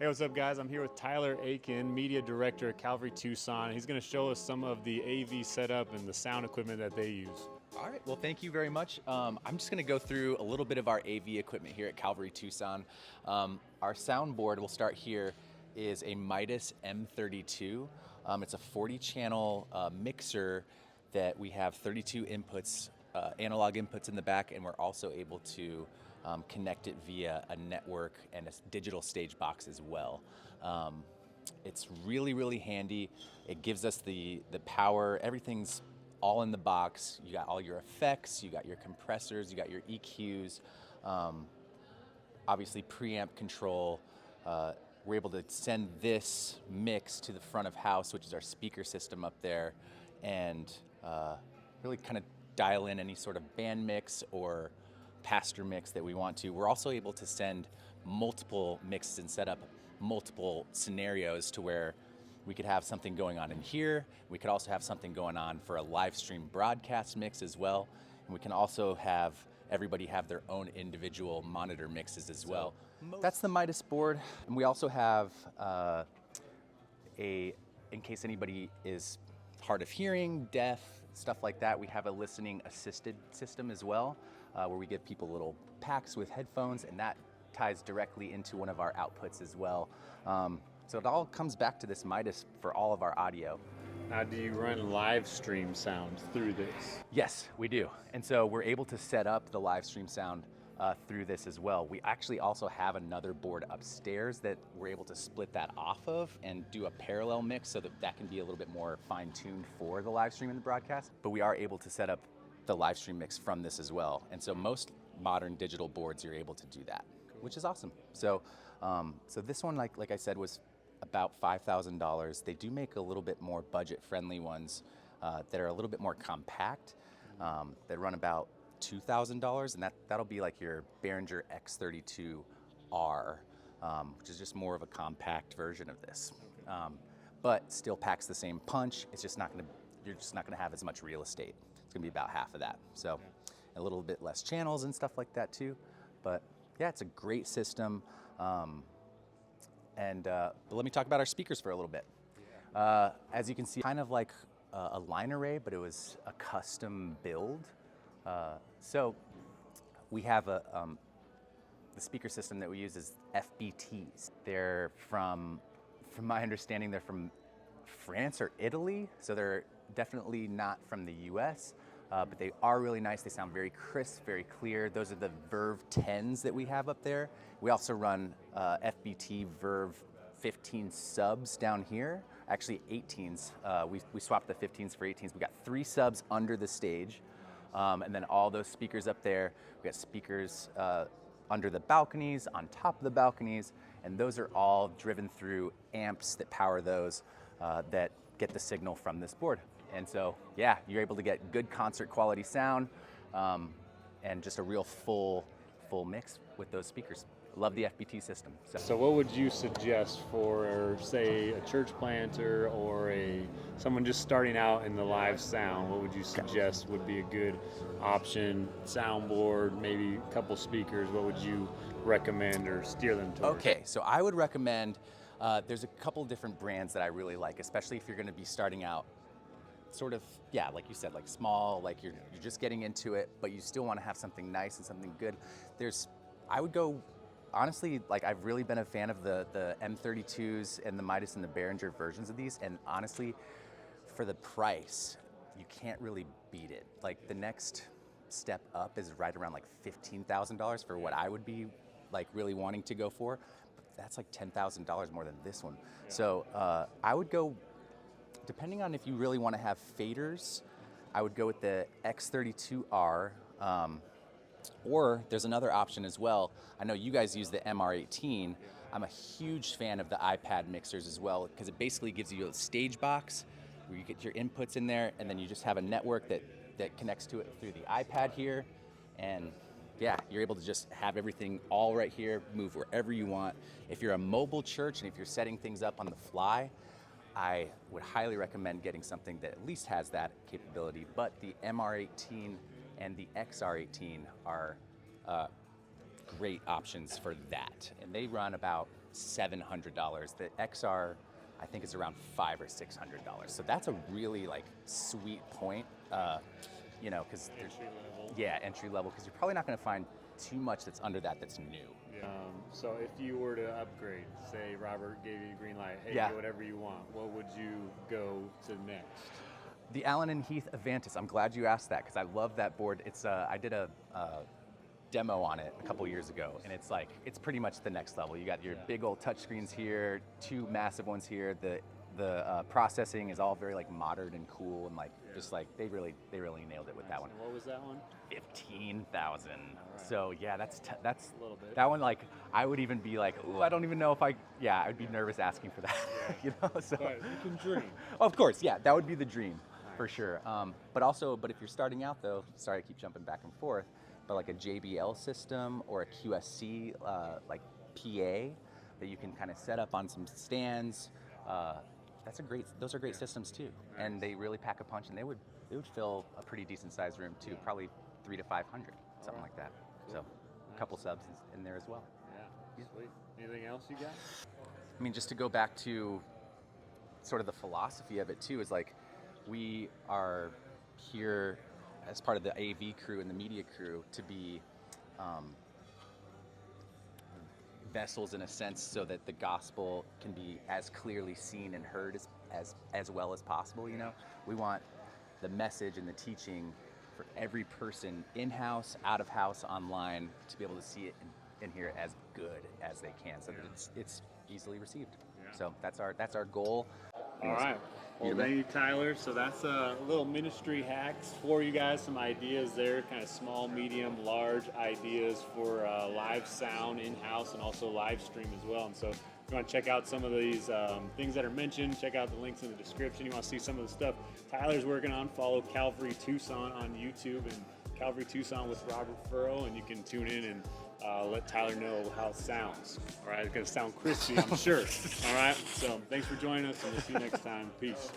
Hey, what's up, guys? I'm here with Tyler Aiken, Media Director at Calvary Tucson. He's going to show us some of the AV setup and the sound equipment that they use. All right, well, thank you very much. I'm just gonna go through a little bit of our AV equipment here at Calvary Tucson. Our soundboard, we'll start here, is a Midas M32. It's a 40-channel mixer that we have 32 inputs, analog inputs in the back, and we're also able to connect it via a network and a digital stage box as well. It's really, really handy. It gives us the power. Everything's all in the box. You got all your effects, you got your compressors, you got your EQs, obviously preamp control. We're able to send this mix to the front of house, which is our speaker system up there, and really kind of dial in any sort of band mix or pastor mix that we want to. We're also able to send multiple mixes and set up multiple scenarios to where we could have something going on in here. We could also have something going on for a live stream broadcast mix as well. And we can also have everybody have their own individual monitor mixes as well. That's the Midas board. And we also have in case anybody is hard of hearing, deaf, stuff like that, we have a listening assisted system as well, where we give people little packs with headphones, and that ties directly into one of our outputs as well. So it all comes back to this Midas for all of our audio. Now, do you run live stream sound through this? Yes, we do. And so we're able to set up the live stream sound through this as well. We actually also have another board upstairs that we're able to split that off of and do a parallel mix so that that can be a little bit more fine-tuned for the live stream and the broadcast. But we are able to set up the live stream mix from this as well. And so most modern digital boards, you're able to do that, which is awesome. So, so this one, like I said, was about $5,000. They do make a little bit more budget-friendly ones that are a little bit more compact. That run about $2,000, and that'll be like your Behringer X32R, which is just more of a compact version of this, but still packs the same punch. It's just not gonna, you're just not gonna have as much real estate. It's gonna be about half of that. So a little bit less channels and stuff like that too. But yeah, it's a great system. But let me talk about our speakers for a little bit. As you can see, kind of like a line array, but it was a custom build. So we have the speaker system that we use is FBTs. They're from my understanding, they're from France or Italy, so they're definitely not from the US, but they are really nice. They sound very crisp, very clear. Those are the Verve 10s that we have up there. We also run FBT Verve 15 subs down here, actually 18s. We swapped the 15s for 18s. We got 3 subs under the stage, and then all those speakers up there. We got speakers under the balconies, on top of the balconies, and those are all driven through amps that power those that get the signal from this board. And so, yeah, you're able to get good concert quality sound and just a real full mix with those speakers. Love the FBT system. So what would you suggest for, say, a church planter or someone just starting out in the live sound? What would you suggest would be a good option? Soundboard, maybe a couple speakers. What would you recommend or steer them towards? Okay, so I would recommend, there's a couple different brands that I really like, especially if you're gonna be starting out sort of, yeah, like you said, like small, like you're just getting into it, but you still wanna have something nice and something good. I would go, honestly, like I've really been a fan of the M32s and the Midas and the Behringer versions of these, and honestly, for the price, you can't really beat it. Like the next step up is right around like $15,000 for what I would be like really wanting to go for, but that's like $10,000 more than this one. Yeah. So I would go, depending on if you really want to have faders, I would go with the X32R, or there's another option as well. I know you guys use the MR18. I'm a huge fan of the iPad mixers as well, because it basically gives you a stage box where you get your inputs in there, and then you just have a network that connects to it through the iPad here. And yeah, you're able to just have everything all right here, move wherever you want. If you're a mobile church and if you're setting things up on the fly, I would highly recommend getting something that at least has that capability. But the MR18 and the XR18 are great options for that. And they run about $700. The XR, I think, is around $500 or $600. So that's a really like sweet point, you know, because Entry level. yeah, entry level, because you're probably not going to find too much that's under that's new. So if you were to upgrade, say Robert gave you a green light, hey, Yeah. do whatever you want, what would you go to next? The Allen and Heath Avantis. I'm glad you asked that because I love that board. It's I did a demo on it a couple years ago, and it's like it's pretty much the next level. You got your big old touch screens here, two massive ones here. The processing is all very like modern and cool, and like just like they really nailed it with that one. And what was that one? 15,000. Right. So yeah, that's A little bit. that one. Like I would even be like, ooh, I don't even know if I'd be nervous asking for that. You know, so But you can dream. of course, yeah, that would be the dream for sure. But if you're starting out though, sorry, I keep jumping back and forth, but like a JBL system or a QSC like PA that you can kind of set up on some stands. Those are great systems too, and they really pack a punch, and they would fill a pretty decent sized room too, probably 300 to 500, something like that. So a couple subs in there as well. Yeah, sweet. Anything else you got? I mean, just to go back to sort of the philosophy of it too, is like we are here as part of the AV crew and the media crew to be vessels in a sense, so that the gospel can be as clearly seen and heard as well as possible. You know, we want the message and the teaching for every person in-house, out of house, online, to be able to see it and hear it as good as they can, so that it's easily received. Yeah. So that's our goal. All right. Well, thank you, Tyler. So that's a little ministry hacks for you guys. Some ideas there, kind of small, medium, large ideas for live sound in-house and also live stream as well. And so if you want to check out some of these things that are mentioned, check out the links in the description. You want to see some of the stuff Tyler's working on, follow Calvary Tucson on YouTube and Calvary Tucson with Robert Furrow, and you can tune in and let Tyler know how it sounds. All right, it's going to sound crispy, I'm sure. All right, so thanks for joining us, and we'll see you next time. Peace.